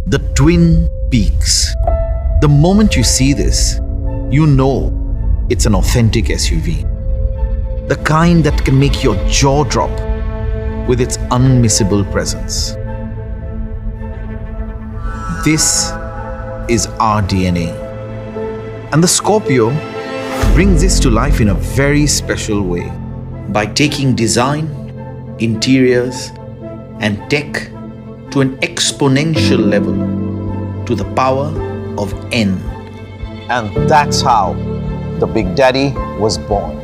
The twin peaks. The moment you see this, you know it's an authentic SUV. The kind that can make your jaw drop with its unmissable presence. This is our DNA. And the Scorpio brings this to life in a very special way. By taking design, interiors, and tech to an exponential level, to the power of N. And that's how the Big Daddy was born.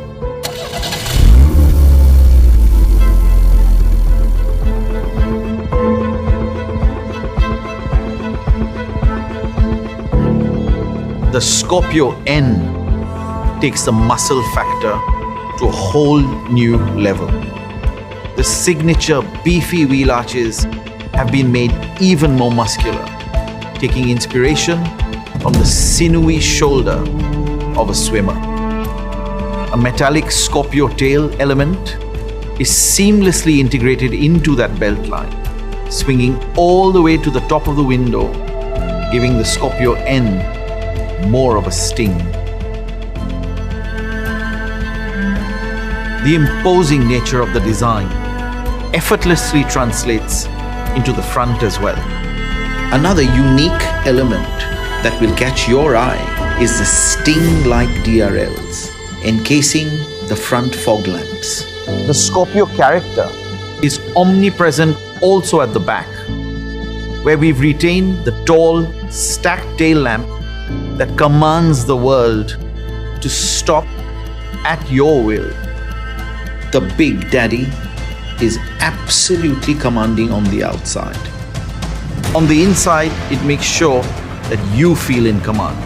The Scorpio N takes the muscle factor to a whole new level. The signature beefy wheel arches have been made even more muscular, taking inspiration from the sinewy shoulder of a swimmer. A metallic Scorpio tail element is seamlessly integrated into that belt line, swinging all the way to the top of the window, giving the Scorpio N more of a sting. The imposing nature of the design effortlessly translates into the front as well. Another unique element that will catch your eye is the sting-like DRLs encasing the front fog lamps. The Scorpio character is omnipresent also at the back, where we've retained the tall, stacked tail lamp that commands the world to stop at your will. The Big Daddy is absolutely commanding on the outside. On the inside, it makes sure that you feel in command.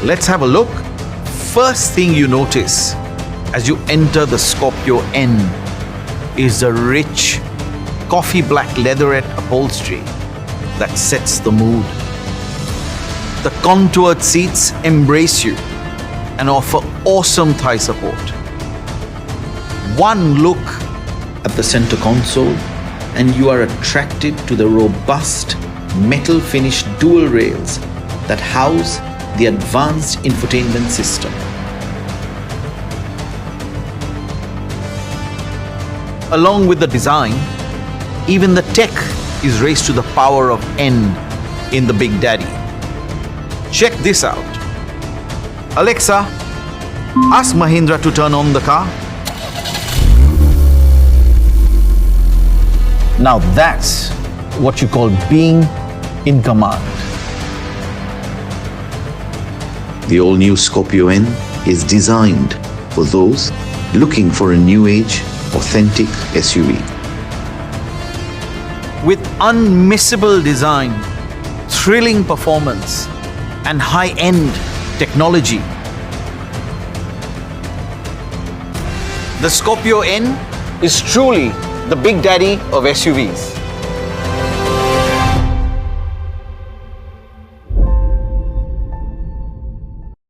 Let's have a look. First thing you notice as you enter the Scorpio N is the rich coffee black leatherette upholstery that sets the mood. The contoured seats embrace you and offer awesome thigh support. One look at the center console and you are attracted to the robust metal finished dual rails that house the advanced infotainment system. Along with the design, even the tech is raised to the power of N in the Big Daddy. Check this out. Alexa, ask Mahindra to turn on the car. Now that's what you call being in command. The all-new Scorpio N is designed for those looking for a new age, authentic SUV. With unmissable design, thrilling performance, and high-end technology, the Scorpio N is truly the Big Daddy of SUVs.